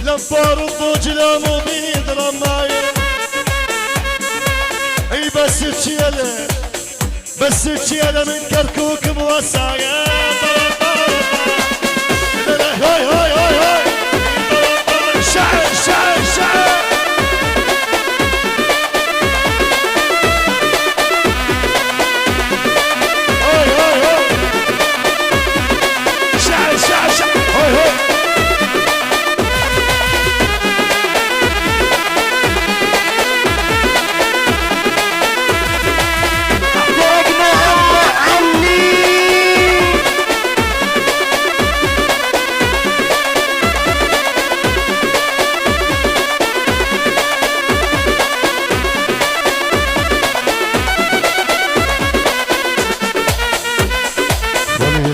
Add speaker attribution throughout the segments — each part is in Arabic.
Speaker 1: لمبور الضوج لا مبيد رماية اي بس تشيله من كركوك موساية هاي هاي هاي هاي شعر شعر شعر هاي هاي هاي شعر شعر شعر هاي هاي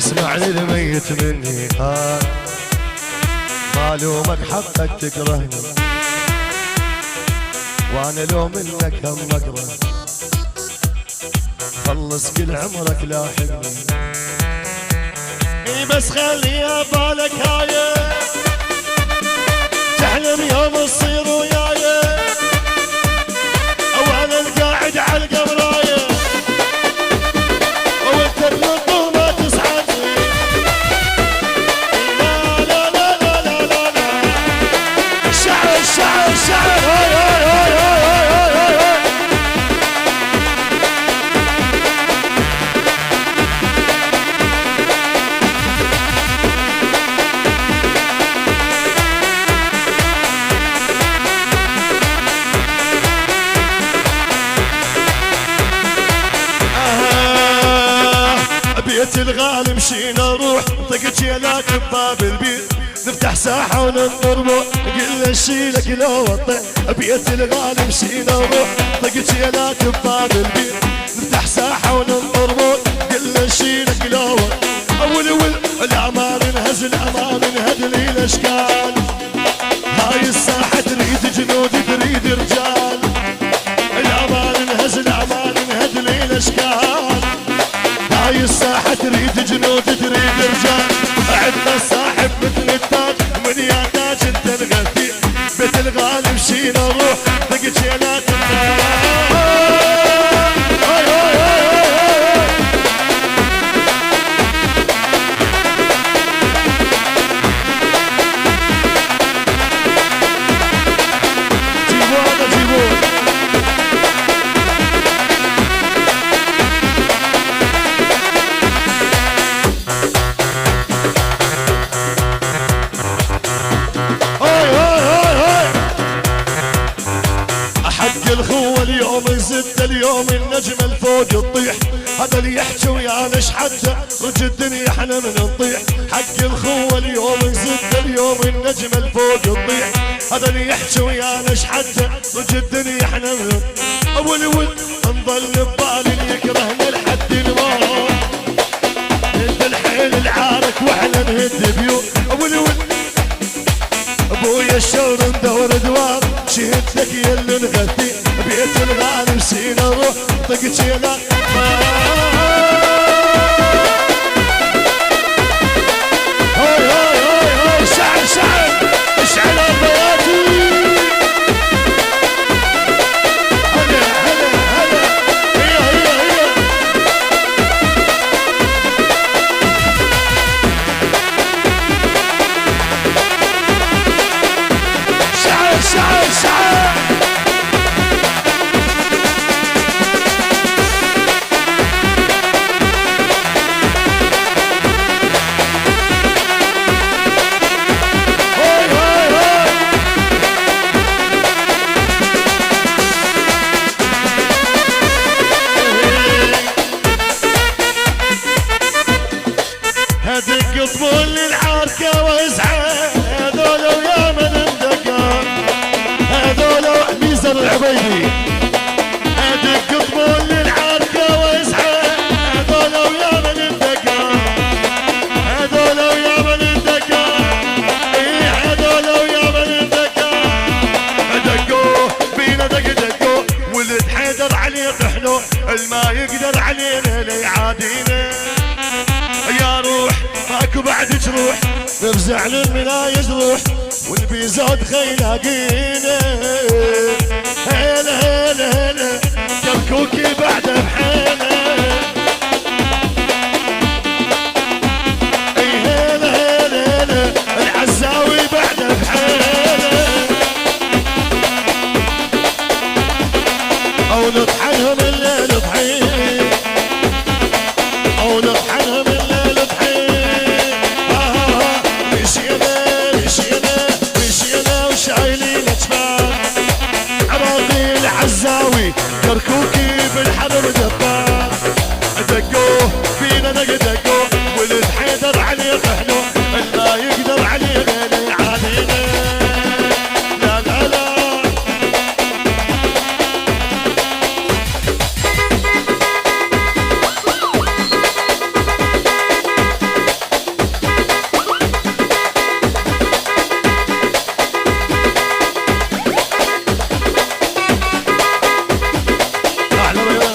Speaker 1: اسمع للميت مني هاي معلومك حقك تكرهني وانا لو منك هم اكره خلص كل عمرك لاحقني اي بس خليها بالك هاي تحلم يوم تصير وياي او انا القاعد على القبرايه وانت النطوم بيت الغالي مشينا نروح طق جيلات بباب البيت نفتح ساحة وننطربو قلنا نشيلك لو وطيح بيت الغالي مشينا نروح طق جيلات بباب البيت نفتح ساحة وننطربو قلنا نشيلك لو اول الاعمال انهز الامان انهد لي الاشكال هاي الساحة تريد جنود تريد رجال الاعمال انهز الاعمال انهد لي الاشكال هاي الساحة تريد جنود تريد رجال عندنا صاحب مثل التاج من يا تاج انت الغثير بيت الغالي مشينا نروح طق جيلات الخوة اليوم يزد اليوم النجم الفوق تطيح هذا اللي يحكي ويانا حتى رج الدنيا احنا من نطيح حق الخوة اليوم يزد اليوم النجم الفوق تطيح هذا اللي يحكي ويانا حتى رج الدنيا احنا من اول نظل ببالي يكرهنا لحد الموت نهد الحيل العارك واحنا نهد بيوت اول ابويا الشور ندور دوار شهدتك يا اللي نغثي بيت الغالي مشينا نروح طق جيلات هاي هاي هاي هاي شعل شعل اشعل البياتي هلا هلا هلا هي شعل شعل شعل هدق طبول للعركة وازعل هذول ويا من اندقى هذول ميزان العبيدي هدق طبول للعركة وازعل هذول ويا من اندقى هذول ويا من اندقى ايه هذول ويا من اندقى دقوه بينا دقوه ولد حيدر عليه طحنوه الما يقدر علينا ليعادينا يا روح ماكو بعد جروح بزعل من لا يجروح والبيزود خيلاقينا. هلا هلا هلا كركوكي بعد بحينا. اي هلا هلا هلا العزاوي بعد بحينا. او نطحنهم الليل طحين، او نطحنهم الليل طحين. مشينا مشينا مشينا وشايلين جبال. عراقي العزاوي كركوكي بالحرب دبال. دقوه فينا دقوه ولد حيدر عليه طحنوه. ما يقدر عليه غير علينا. لا لا لا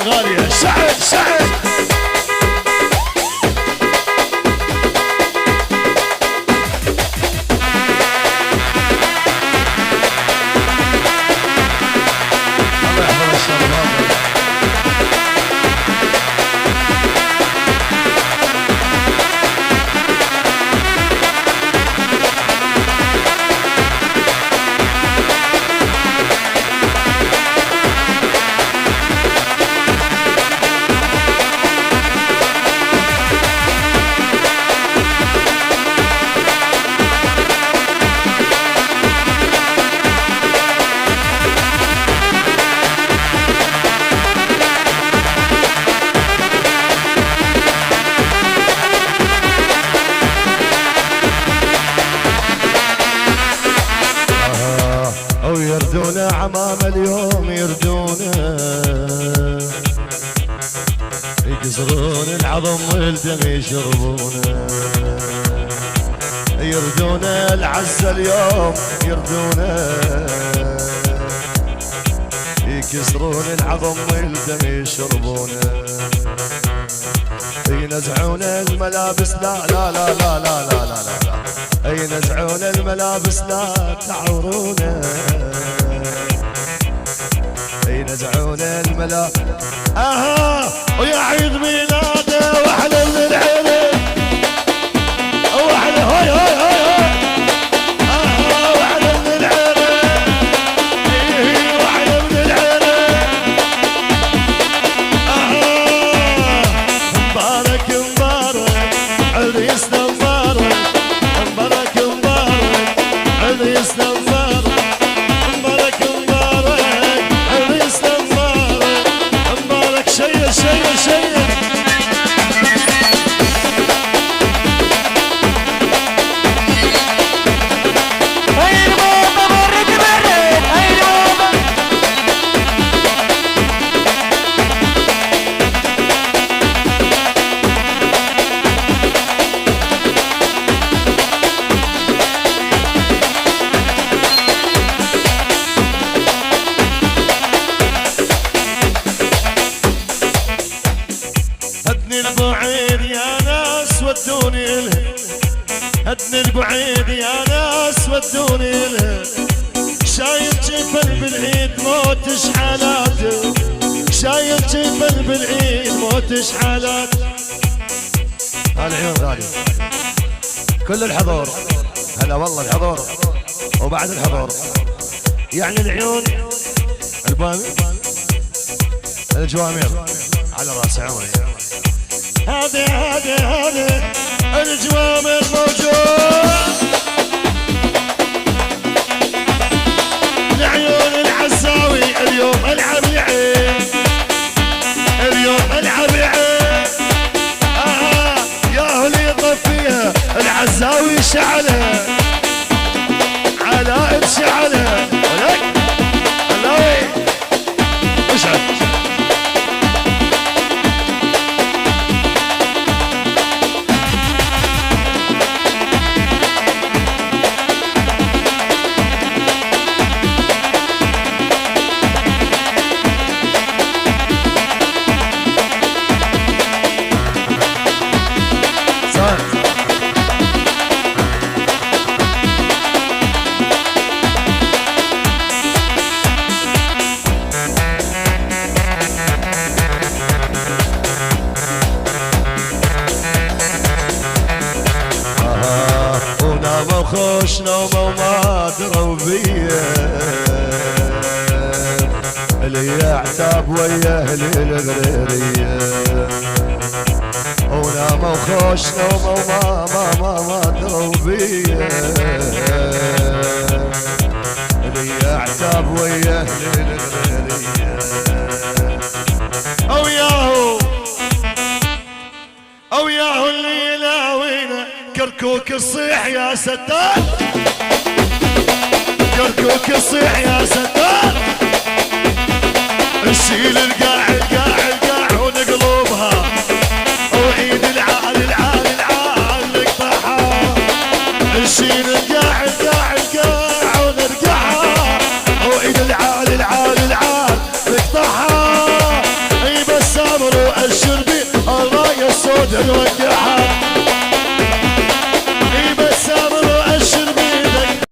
Speaker 1: غالية. سعد سعد الله يحفظ الشباب. او يردونا عمام اليوم يردونا. يكسرون العظم والدم يشربونا. يردونا العزة اليوم يردونا. يكسرون العظم والدم يشربونا. ينزعون الملابس لا لا لا لا لا لا لا لا. ينزعون الملابس لا تعورونا. ينزعون الملابس. ويا عيد ميلاده واحلى من العرق. واحلى هاي هاي هاي هاي. واحلى من العرق. واحلى من العرق. مبارك مبارك عريسنا مبارك. مبارك مبارك عريسنا مبارك. مبارك مبارك عريسنا مبارك. مبارك شيء شيء شيء. هدني البعيد يا ناس ودوني لها. هدني البعيد يا ناس ودوني لها. شايف جبل بالعيد موت شحالاته. شايف جبل بالعيد موت شحالاته. العيون غالي كل الحضور. هلا والله الحضور وبعد الحضور. يعني العيون البامي الجوامير على راس عمري. هذه الجوامر موجود. العيون العزاوي اليوم العب العين. اليوم العب العين. يا اللي يطفيها العزاوي شعلها. علاء شعلها ولك علاوي اشعل. خوش نومه وما دروا بيا اللي عتاب ويا اهل الغريرية وناموا خوش نومه وما دروا بيا اللي عتاب ويا اهل الغريرية او ياهو اللي يلاوينا كركوك الصيح يا ستار كركوك الصيح يا ستار نشيل القاع ونقلبها وعيد العال نقطعها نشيل القاع ونرجعها وعيد العال نقطعها اي بس امر الشربي الرايه السود نوقعها